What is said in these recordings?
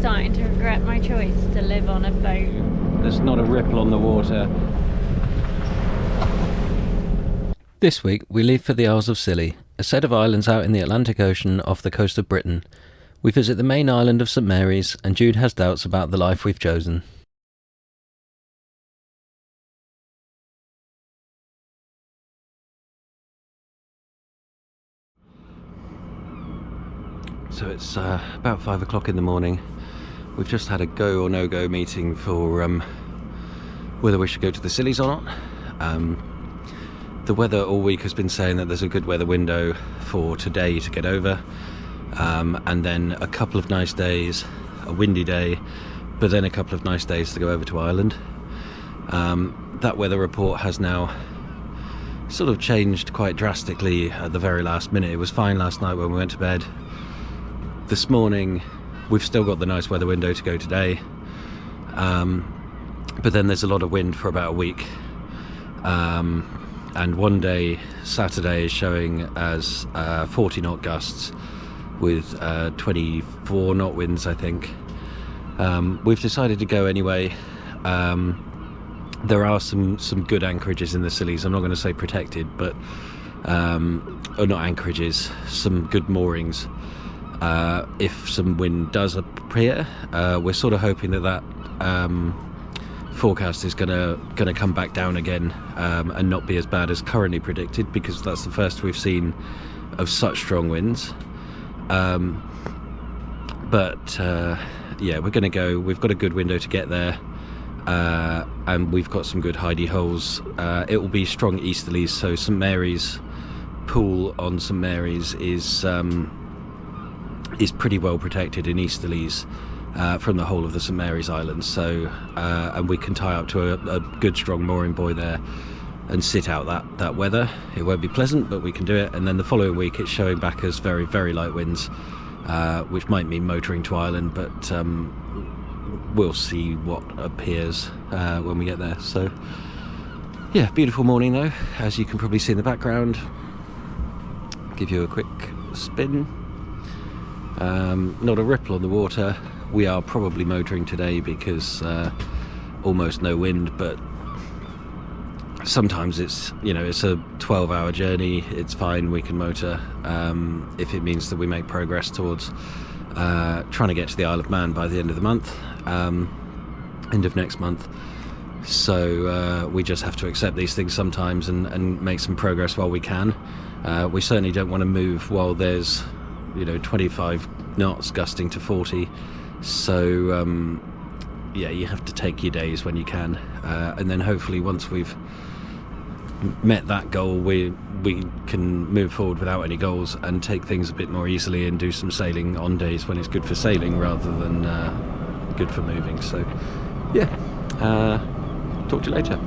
starting to regret my choice to live on a boat. There's not a ripple on the water. This week we leave for the Isles of Scilly, a set of islands out in the Atlantic Ocean off the coast of Britain. We visit the main island of St Mary's, and Jude has doubts about the life we've chosen. So it's about 5 o'clock in the morning. We've just had a go or no-go meeting for whether we should go to the Scillies or not. The weather all week has been saying that there's a good weather window for today to get over, and then a couple of nice days, a windy day, but then a couple of nice days to go over to Ireland. That weather report has now sort of changed quite drastically at the very last minute. It was fine last night when we went to bed. This morning we've still got the nice weather window to go today, but then there's a lot of wind for about a week, and one day, Saturday, is showing as 40 knot gusts with 24 knot winds, I think. We've decided to go anyway. There are some good anchorages in the Scillies. I'm not going to say protected, but or not anchorages, some good moorings. If some wind does appear, we're sort of hoping that forecast is gonna come back down again, and not be as bad as currently predicted, because that's the first we've seen of such strong winds. But yeah, we're gonna go. We've got a good window to get there, and we've got some good hidey holes. It will be strong easterlies, so St Mary's pool on St Mary's is pretty well protected in easterlies from the whole of the St Mary's Islands, so and we can tie up to a good strong mooring buoy there and sit out that weather. It won't be pleasant, but we can do it. And then the following week it's showing back as very, very light winds, which might mean motoring to Ireland, but we'll see what appears when we get there. So yeah, beautiful morning though, as you can probably see in the background. Give you a quick spin. Not a ripple on the water. We are probably motoring today because almost no wind, but sometimes it's it's a 12-hour journey. It's fine, we can motor if it means that we make progress towards trying to get to the Isle of Man by the end of the month, end of next month. So we just have to accept these things sometimes and make some progress while we can. We certainly don't want to move while there's 25 knots gusting to 40, so yeah, you have to take your days when you can, and then hopefully once we've met that goal, we can move forward without any goals and take things a bit more easily and do some sailing on days when it's good for sailing rather than good for moving. So yeah, talk to you later.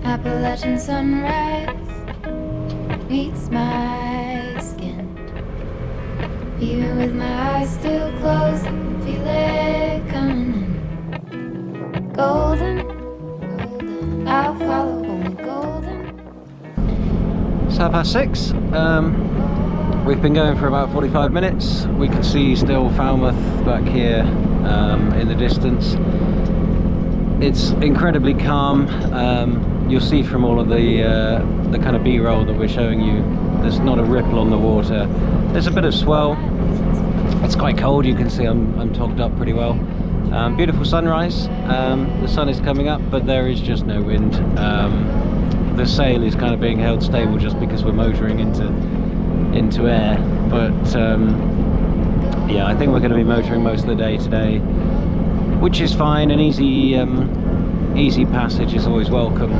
Appalachian sunrise meets my skin. Even with my eyes still closed, I can feel it coming in. Golden, I'll follow only golden. It's 6:30. We've been going for about 45 minutes. We can see still Falmouth back here in the distance. It's incredibly calm. You'll see from all of the kind of B-roll that we're showing you, there's not a ripple on the water. There's a bit of swell. It's quite cold. You can see I'm togged up pretty well. Beautiful sunrise. The sun is coming up, but there is just no wind. The sail is kind of being held stable just because we're motoring into air. But yeah, I think we're going to be motoring most of the day today, which is fine. An easy passage is always welcome,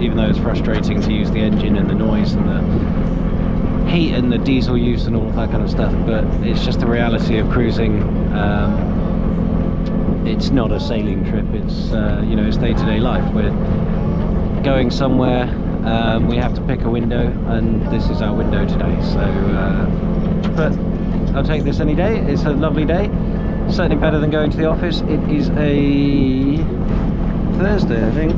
even though it's frustrating to use the engine and the noise and the heat and the diesel use and all of that kind of stuff, but it's just the reality of cruising. It's not a sailing trip, it's it's day-to-day life. We're going somewhere, we have to pick a window, and this is our window today. So but I'll take this any day. It's a lovely day, certainly better than going to the office. It is a Thursday, I think.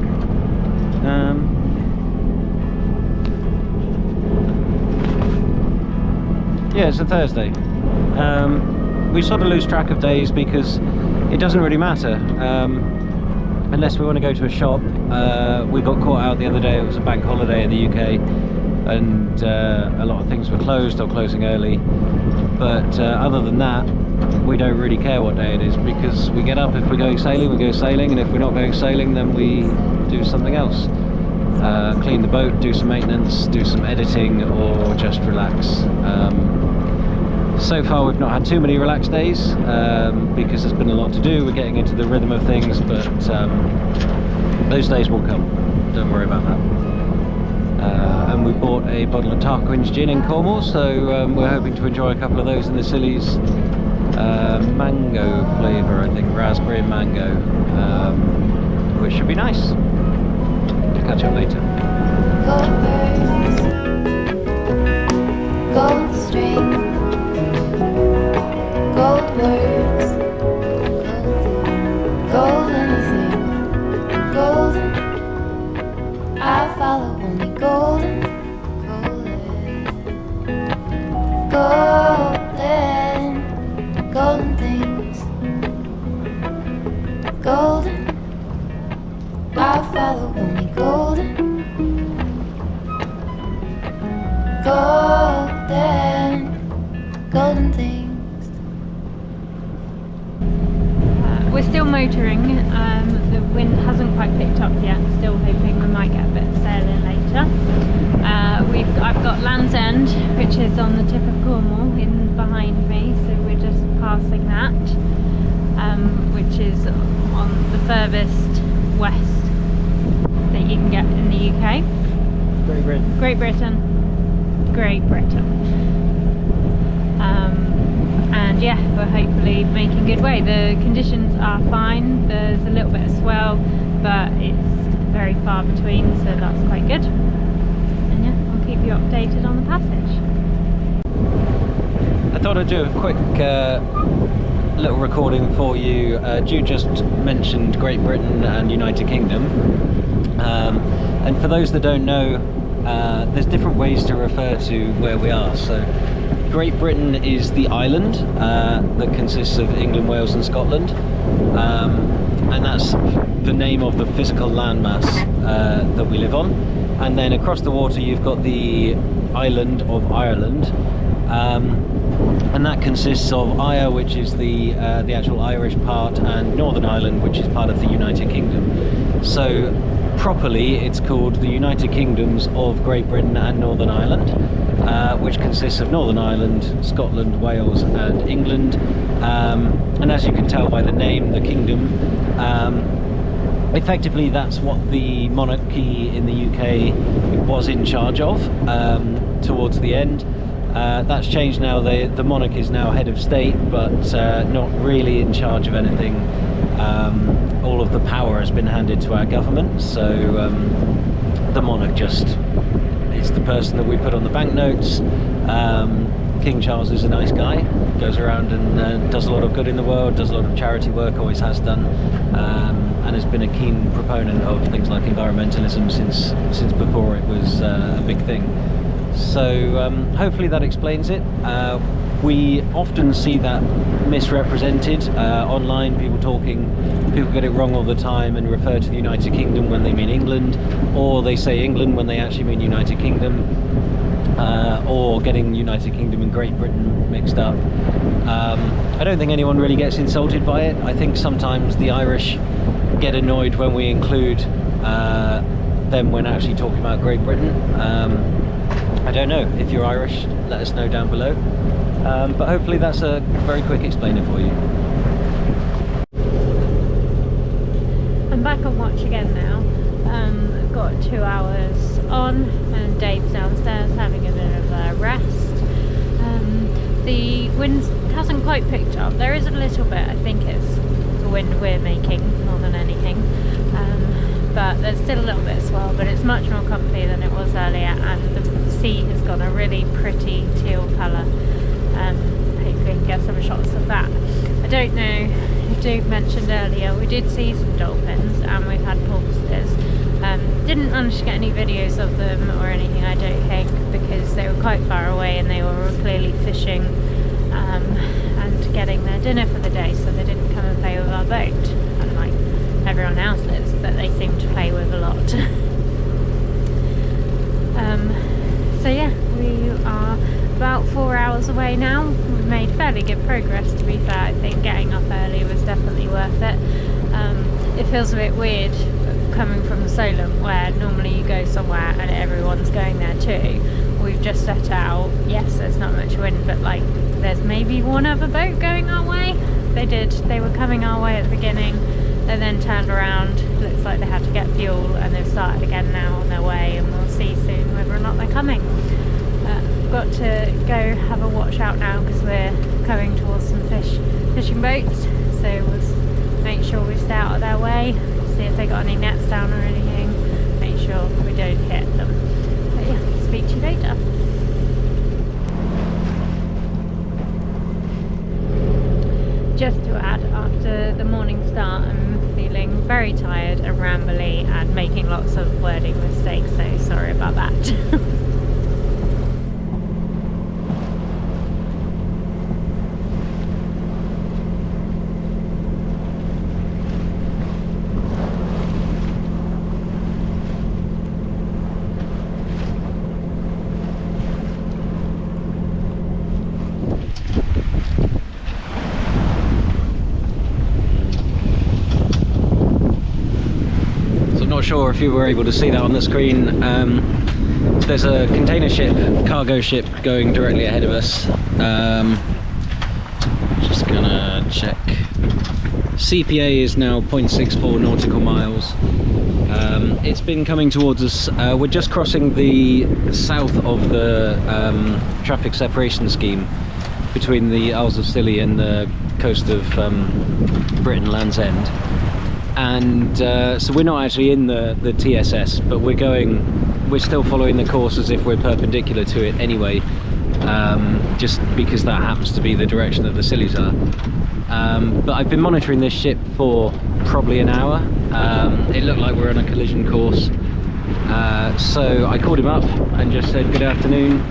Yeah, it's a Thursday. We sort of lose track of days because it doesn't really matter. Unless we want to go to a shop. We got caught out the other day. It was a bank holiday in the UK, and a lot of things were closed or closing early. But other than that, we don't really care what day it is, because we get up. If we're going sailing, we go sailing, and if we're not going sailing, then we do something else. Clean the boat, do some maintenance, do some editing, or just relax. So far we've not had too many relaxed days, because there's been a lot to do. We're getting into the rhythm of things, but those days will come. Don't worry about that. And we bought a bottle of Tarquin's gin in Cornwall, so we're hoping to enjoy a couple of those in the Scillies. Mango flavour, I think, raspberry and mango, which should be nice. Catch up later. Gold birds, gold string, gold words, gold anything, golden. I follow only golden, golden, golden things, golden. I follow only golden, golden, golden things. We're still motoring. The wind hasn't quite picked up yet. Still hoping we might get a bit of sailing later. I've got Land's End, which is on the tip of Cornwall, in behind me. So we're just passing that, which is on the furthest west that you can get in the UK. Great Britain. Great Britain. Great Britain. And yeah, we're hopefully making good way. The conditions are fine. There's a little bit of swell, but it's very far between, so that's quite good. And yeah, I'll keep you updated on the passage. I thought I'd do a quick little recording for you. Jude just mentioned Great Britain and United Kingdom. And for those that don't know, there's different ways to refer to where we are. So Great Britain is the island that consists of England, Wales and Scotland, and that's the name of the physical landmass that we live on. And then across the water you've got the island of Ireland, and that consists of Ire, which is the actual Irish part, and Northern Ireland, which is part of the United Kingdom. So properly it's called the United Kingdoms of Great Britain and Northern Ireland, which consists of Northern Ireland, Scotland, Wales and England. And as you can tell by the name, the kingdom, effectively that's what the monarchy in the UK was in charge of towards the end. That's changed now. The monarch is now head of state, but not really in charge of anything. All of the power has been handed to our government, so the monarch just is the person that we put on the banknotes. King Charles is a nice guy, goes around and does a lot of good in the world, does a lot of charity work, always has done, and has been a keen proponent of things like environmentalism since before it was a big thing. So hopefully that explains it. We often see that misrepresented online, people get it wrong all the time and refer to the United Kingdom when they mean England, or they say England when they actually mean United Kingdom, or getting United Kingdom and Great Britain mixed up. I don't think anyone really gets insulted by it. I think sometimes the Irish get annoyed when we include them when actually talking about Great Britain. I don't know. If you're Irish, let us know down below. But hopefully that's a very quick explainer for you. I'm back on watch again now. I've got 2 hours on, and Dave's downstairs having a bit of a rest. The wind hasn't quite picked up. There is a little bit. I think it's the wind we're making more than anything. But there's still a little bit of swell, but it's much more comfy than it was earlier, and the sea has got a really pretty teal colour. Hopefully we can get some shots of that. I don't know, Jude mentioned earlier, we did see some dolphins and we've had porpoises, Didn't manage to get any videos of them or anything, I don't think, because they were quite far away and they were clearly fishing and getting their dinner for the day, so they didn't come and play with our boat, unlike everyone else's that they seem to play with a lot. So yeah, we are about 4 hours away now. We've made fairly good progress, to be fair. I think getting up early was definitely worth it. It feels a bit weird coming from Solent, where normally you go somewhere and everyone's going there too. We've just set out. Yes, there's not much wind, but like there's maybe one other boat going our way. They were coming our way at the beginning and then turned around. Looks like they had to get fuel and they've started again now on their way, and we'll see soon whether or not they're coming. Got to go have a watch out now because we're coming towards some fishing boats, so we'll make sure we stay out of their way, see if they got any nets down or anything, make sure we don't hit them. But yeah, speak to you later. Just to add, after the morning start, I'm feeling very tired and rambly and making lots of wording mistakes, so sorry about that. Not sure if you were able to see that on the screen. There's a container ship, cargo ship, going directly ahead of us. Just gonna check. CPA is now 0.64 nautical miles. It's been coming towards us. We're just crossing the south of the traffic separation scheme between the Isles of Scilly and the coast of Britain Land's End. And so we're not actually in the TSS, but we're still following the course as if we're perpendicular to it anyway, just because that happens to be the direction that the Scillies are. But I've been monitoring this ship for probably an hour. It looked like we're on a collision course, so I called him up and just said, good afternoon.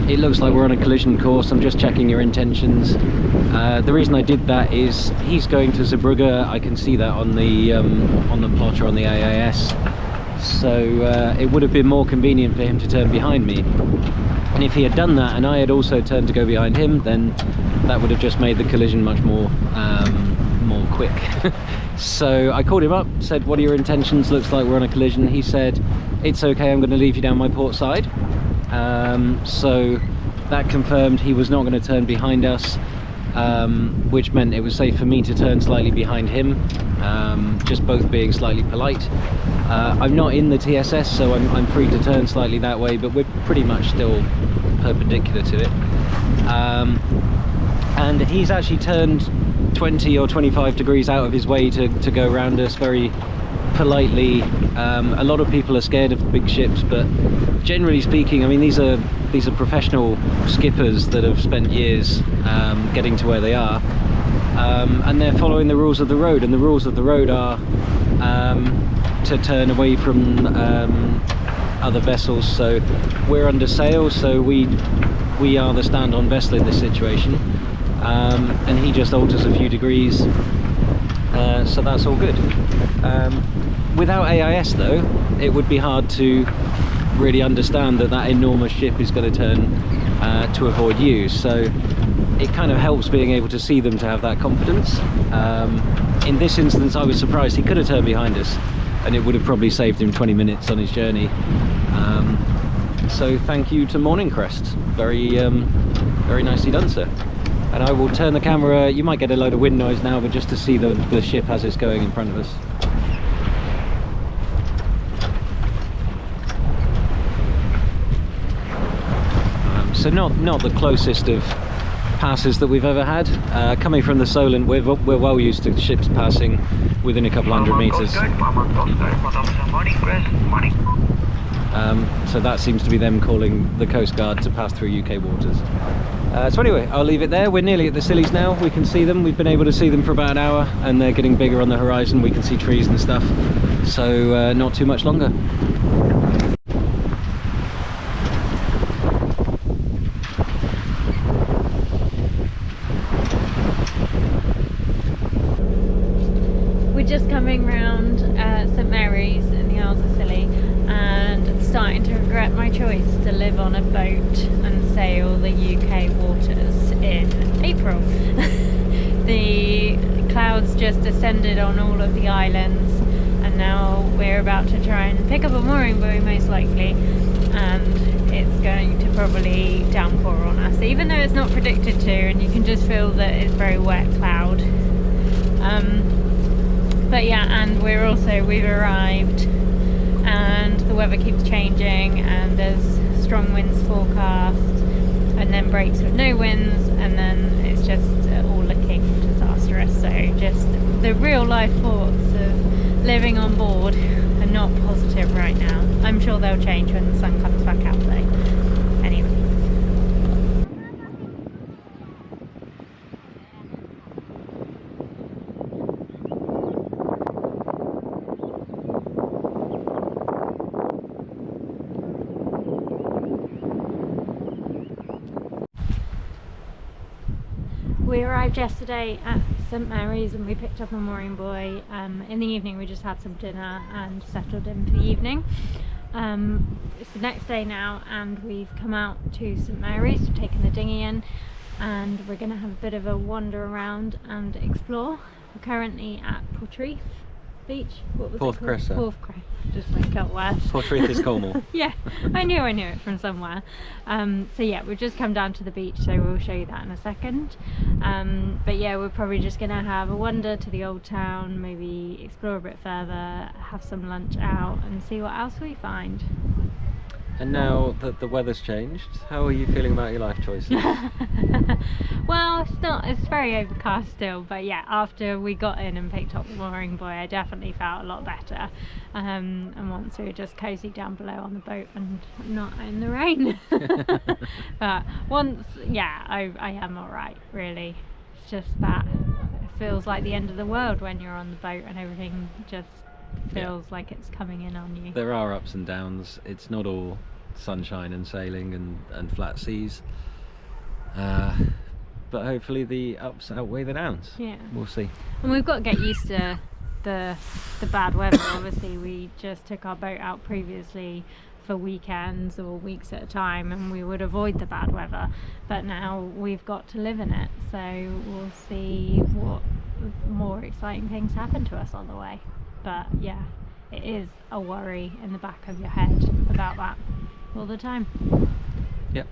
It looks like we're on a collision course. I'm just checking your intentions. The reason I did that is he's going to Zeebrugge. I can see that on the plotter on the AIS. So it would have been more convenient for him to turn behind me. And if he had done that and I had also turned to go behind him, then that would have just made the collision much more quick. So I called him up, said, what are your intentions? Looks like we're on a collision. He said, it's okay, I'm going to leave you down my port side. So that confirmed he was not going to turn behind us, which meant it was safe for me to turn slightly behind him, just both being slightly polite. I'm not in the TSS, so I'm free to turn slightly that way, but we're pretty much still perpendicular to it. And he's actually turned 20 or 25 degrees out of his way to go around us very politely. A lot of people are scared of big ships, but generally speaking, I mean, these are professional skippers that have spent years getting to where they are, and they're following the rules of the road, and the rules of the road are to turn away from other vessels. So we're under sail, so we are the stand-on vessel in this situation, and he just alters a few degrees, so that's all good. Without AIS though, it would be hard to really understand that enormous ship is going to turn to avoid you, so it kind of helps being able to see them to have that confidence. In this instance, I was surprised. He could have turned behind us and it would have probably saved him 20 minutes on his journey. So thank you to Morning Crest, very nicely done, sir. And I will turn the camera. You might get a load of wind noise now, but just to see the ship as it's going in front of us. So not the closest of passes that we've ever had. Coming from the Solent, we're well used to ships passing within a couple hundred meters. So that seems to be them calling the Coast Guard to pass through UK waters. So anyway, I'll leave it there. We're nearly at the Scillies now. We can see them. We've been able to see them for about an hour, and they're getting bigger on the horizon. We can see trees and stuff. so not too much longer. We're just coming round St Mary's in the Isles of Scilly and starting to regret my choice to live on a boat and sail the UK waters in April. The clouds just descended on all of the islands, and now we're about to try and pick up a mooring buoy most likely, and it's going to probably downpour on us, even though it's not predicted to, and you can just feel that it's very wet cloud. But yeah, and we've arrived and the weather keeps changing, and there's strong winds forecast and then breaks with no winds, and then it's just all looking disastrous. So just the real life thoughts of living on board are not positive right now. I'm sure they'll change when the sun comes back out though. Anyway. We arrived yesterday at St Mary's and we picked up a mooring buoy. In the evening we just had some dinner and settled in for the evening. It's the next day now and we've come out to St Mary's, we've taken the dinghy in, and we're going to have a bit of a wander around and explore. We're currently at Portreath Beach. What was Porth it called? Cressa. Porth, just make up words. Portreath is Cornwall. Yeah, I knew it from somewhere. So yeah, we've just come down to the beach, so we'll show you that in a second. But yeah, we're probably just gonna have a wander to the old town, maybe explore a bit further, have some lunch out and see what else we find. And now that the weather's changed, how are you feeling about your life choices? Well, it's very overcast still, but yeah, after we got in and picked up the mooring buoy, I definitely felt a lot better. And once we were just cozy down below on the boat and not in the rain. But once, yeah, I am alright, really. It's just that it feels like the end of the world when you're on the boat and everything just feels like it's coming in on you. There are ups and downs. It's not all sunshine and sailing and flat seas, but hopefully the ups outweigh the downs. Yeah, we'll see. And we've got to get used to the bad weather. Obviously we just took our boat out previously for weekends or weeks at a time and we would avoid the bad weather, but now we've got to live in it, so we'll see what more exciting things happen to us on the way. But yeah, it is a worry in the back of your head about that all the time. Yep.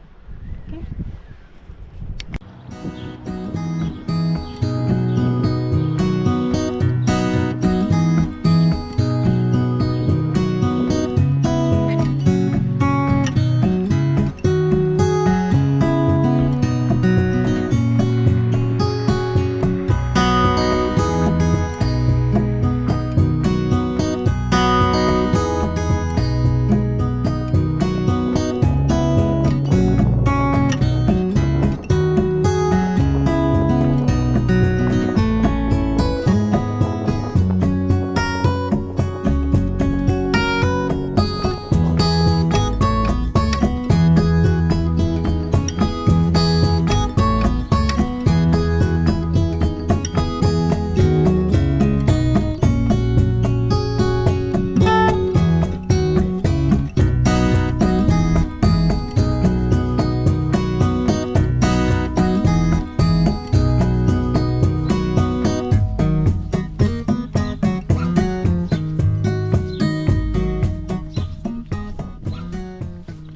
Okay.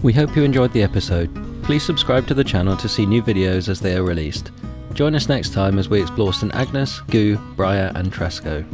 We hope you enjoyed the episode. Please subscribe to the channel to see new videos as they are released. Join us next time as we explore St Agnes, Goo, Briar and Tresco.